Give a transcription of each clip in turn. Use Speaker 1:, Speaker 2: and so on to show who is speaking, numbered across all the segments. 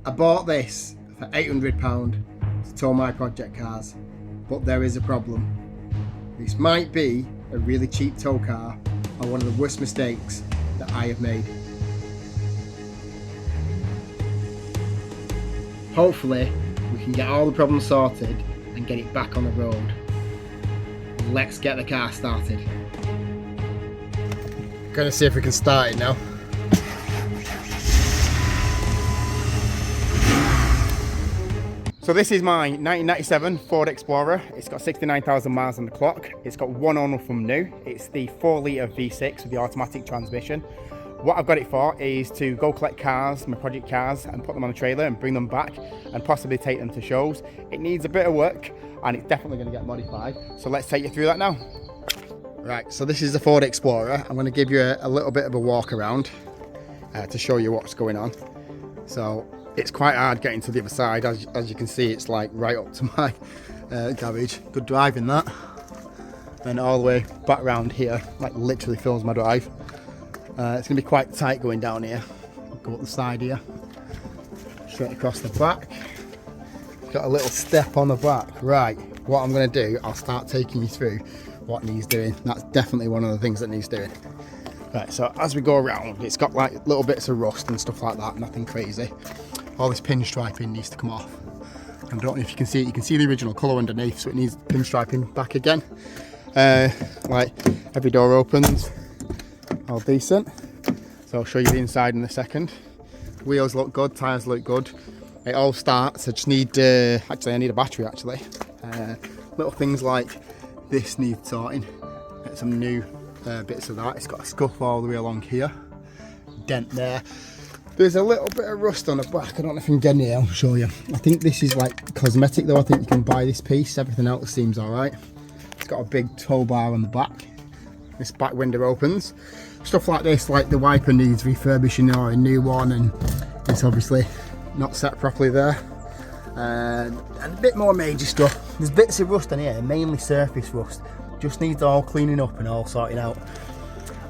Speaker 1: I bought this for £800 to tow my project cars, but there is a problem. This might be a really cheap tow car or one of the worst mistakes that I have made. Hopefully we can get all the problems sorted and get it back on the road. Let's get the car started. Gonna see if we can start it now. So this is my 1997 Ford Explorer. It's got 69,000 miles on the clock. It's got one owner from new. It's the 4-litre V6 with the automatic transmission. What I've got it for is to go collect cars, my project cars, and put them on a trailer and bring them back and possibly take them to shows. It needs a bit of work and it's definitely going to get modified. So let's take you through that now. Right, so this is the Ford Explorer. I'm going to give you a little bit of a walk around to show you what's going on. So it's quite hard getting to the other side. As you can see, it's like right up to my garage. Good driving that. And all the way back around here, like literally fills my drive. It's going to be quite tight going down here. Go up the side here, straight across the back. Got a little step on the back. Right, what I'm going to do, I'll start taking you through what needs doing. That's definitely one of the things that needs doing. Right, so as we go around, it's got like little bits of rust and stuff like that, nothing crazy. All this pinstriping needs to come off. I don't know if you can see it, you can see the original colour underneath, so it needs pinstriping back again. Like every door opens, all decent. So I'll show you the inside in a second. Wheels look good, tyres look good. It all starts, I just need, actually I need a battery actually. Little things like this need sorting. Get some new bits of that. It's got a scuff all the way along here. Dent there. There's a little bit of rust on the back. I don't know if you can get in here, I'll show you. I think this is like cosmetic though. I think you can buy this piece. Everything else seems alright. It's got a big tow bar on the back. This back window opens. Stuff like this, like the wiper needs refurbishing or a new one, and it's obviously not set properly there. And a bit more major stuff. There's bits of rust on here, mainly surface rust. Just needs all cleaning up and all sorting out.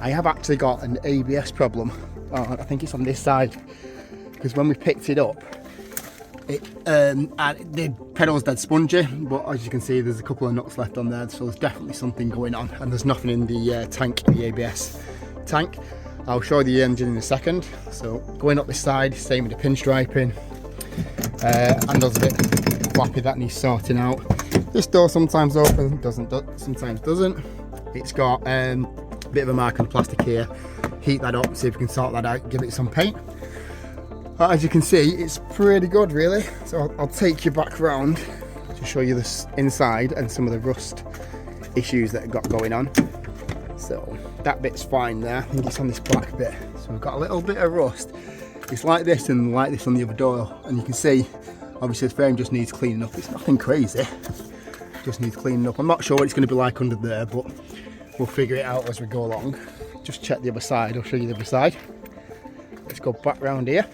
Speaker 1: I have actually got an ABS problem. I think it's on this side, because when we picked it up, the pedal's dead spongy, but as you can see there's a couple of nuts left on there, so there's definitely something going on, and there's nothing in the tank, the ABS tank. I'll show you the engine in a second. So going up this side, same with the pinstriping. Handle's a bit flappy, that needs sorting out. This door sometimes opens, sometimes doesn't. It's got a bit of a mark on the plastic here. Heat that up, see if we can sort that out, give it some paint. As you can see, it's pretty good really. So I'll take you back around to show you this inside and some of the rust issues that I've got going on. So that bit's fine there. I think it's on this black bit. So we've got a little bit of rust. It's like this and like this on the other door, and you can see obviously the frame just needs cleaning up. It's nothing crazy, just needs cleaning up. I'm not sure what it's going to be like under there, but we'll figure it out as we go along. Just check the other side, I'll show you the other side. Let's go back round here.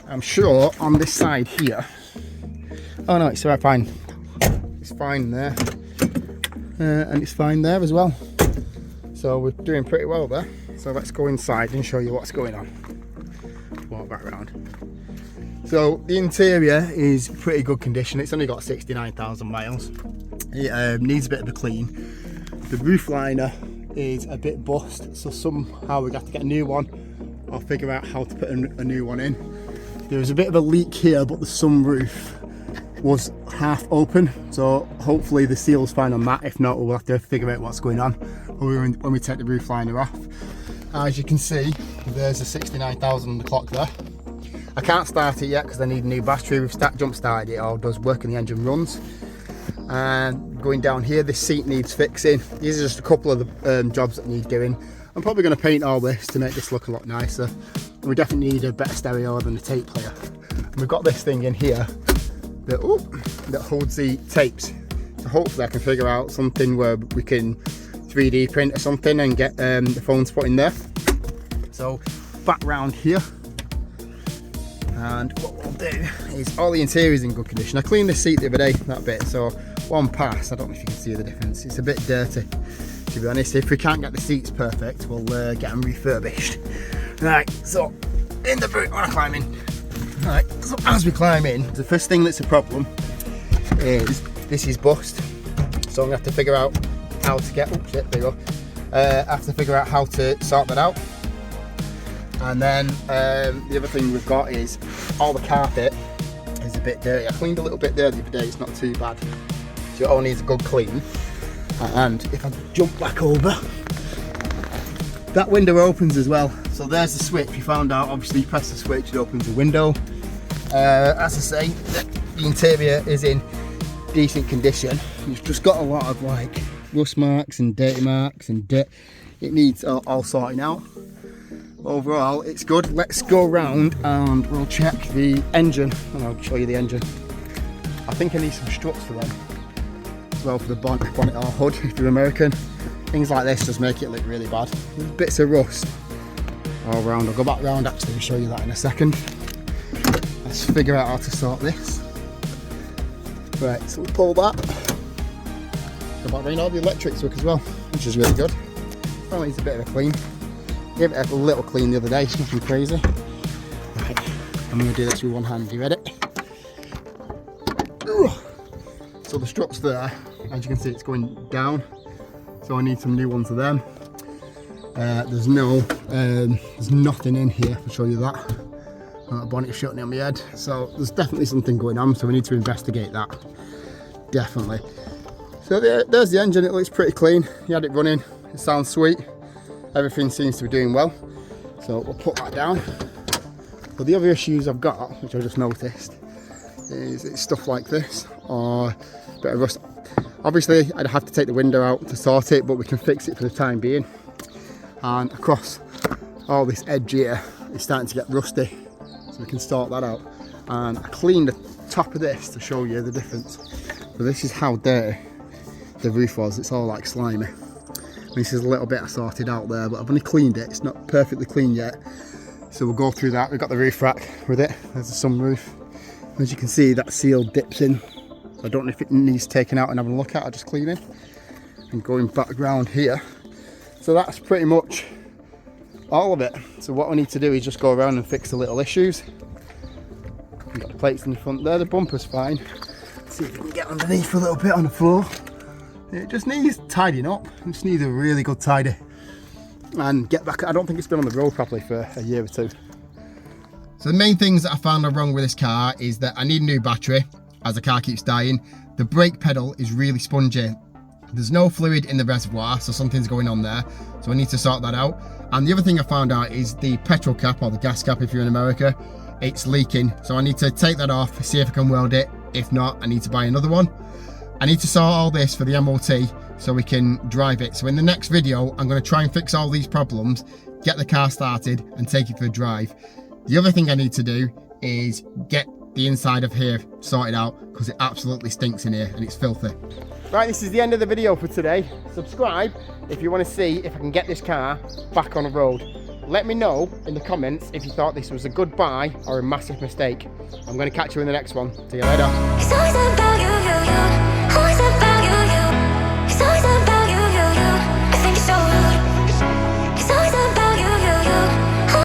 Speaker 1: I'm sure on this side here, oh no, it's right, fine. It's fine there, and it's fine there as well. So we're doing pretty well there. So let's go inside and show you what's going on. Walk back around. So the interior is pretty good condition. It's only got 69,000 miles. It needs a bit of a clean. The roof liner is a bit bust, so somehow we have to get a new one. I'll figure out how to put a new one in. There's a bit of a leak here, but the sunroof was half open, so hopefully the seal's fine on that. If not, we'll have to figure out what's going on when we take the roof liner off. As you can see, there's a 69,000 on the clock there. I can't start it yet because I need a new battery. We've jump started it, all does work and the engine runs. And going down here, this seat needs fixing. These are just a couple of the jobs that need doing. I'm probably going to paint all this to make this look a lot nicer. And we definitely need a better stereo than the tape player. And we've got this thing in here that holds the tapes. So hopefully I can figure out something where we can 3D print or something and get the phones put in there. So back round here, and what we'll do is all the interior is in good condition. I cleaned the seat the other day, that bit, so one pass, I don't know if you can see the difference. It's a bit dirty, to be honest. If we can't get the seats perfect, we'll get them refurbished. Right, so in the boot when I climb in, Right, so as we climb in, the first thing that's a problem is this is bust. So I'm gonna have to figure out how to get, oh shit, there you go. I have to figure out how to sort that out. And then the other thing we've got is all the carpet is a bit dirty. I cleaned a little bit there the other day, it's not too bad. So it all needs a good clean. And if I jump back over, that window opens as well. So there's the switch. We found out, obviously you press the switch, it opens the window. As I say, the interior is in decent condition. It's just got a lot of like rust marks and dirty marks and dirt. It needs all sorting out. Overall, it's good. Let's go around and we'll check the engine and I'll show you the engine. I think I need some struts for them as well, for the bonnet or hood if you're American. Things like this just make it look really bad. There's bits of rust all around. I'll go back round actually and show you that in a second. Let's figure out how to sort this. Right, so we'll pull that. Go back round, all the electrics work as well, which is really good. Probably needs a bit of a clean. Gave it a little clean the other day, it's nothing crazy. Right, I'm going to do this with one hand. You ready? So the strut's there, as you can see it's going down. So I need some new ones of them. There's nothing in here, I'll show you that. A bonnet shutting on my head. So there's definitely something going on, so we need to investigate that. Definitely. So there's the engine, it looks pretty clean. You had it running, it sounds sweet. Everything seems to be doing well. So we'll put that down. But the other issues I've got, which I just noticed, is it's stuff like this, or a bit of rust. Obviously I'd have to take the window out to sort it, but we can fix it for the time being. And across all this edge here, it's starting to get rusty, so we can sort that out. And I cleaned the top of this to show you the difference. So this is how dirty the roof was. It's all like slimy. This is a little bit I sorted out there, but I've only cleaned it. It's not perfectly clean yet, so we'll go through that. We've got the roof rack with it. There's the sunroof. As you can see, that seal dips in. I don't know if it needs taken out and having a look at. I'll just clean it. And going back around here. So that's pretty much all of it. So what we need to do is just go around and fix the little issues. We've got the plates in the front there. The bumper's fine. Let's see if we can get underneath a little bit on the floor. It just needs tidying up. It just needs a really good tidy. And get back. I don't think it's been on the road properly for a year or two. So the main things that I found are wrong with this car is that I need a new battery, as the car keeps dying. The brake pedal is really spongy. There's no fluid in the reservoir, so something's going on there. So I need to sort that out. And the other thing I found out is the petrol cap, or the gas cap if you're in America, it's leaking. So I need to take that off, see if I can weld it. If not, I need to buy another one. I need to sort all this for the MOT so we can drive it. So in the next video, I'm going to try and fix all these problems, get the car started and take it for a drive. The other thing I need to do is get the inside of here sorted out, because it absolutely stinks in here and it's filthy. Right, this is the end of the video for today. Subscribe if you want to see if I can get this car back on the road. Let me know in the comments if you thought this was a good buy or a massive mistake. I'm going to catch you in the next one. See you later.
Speaker 2: It's always about you, you, you. Always about you, you. It's always about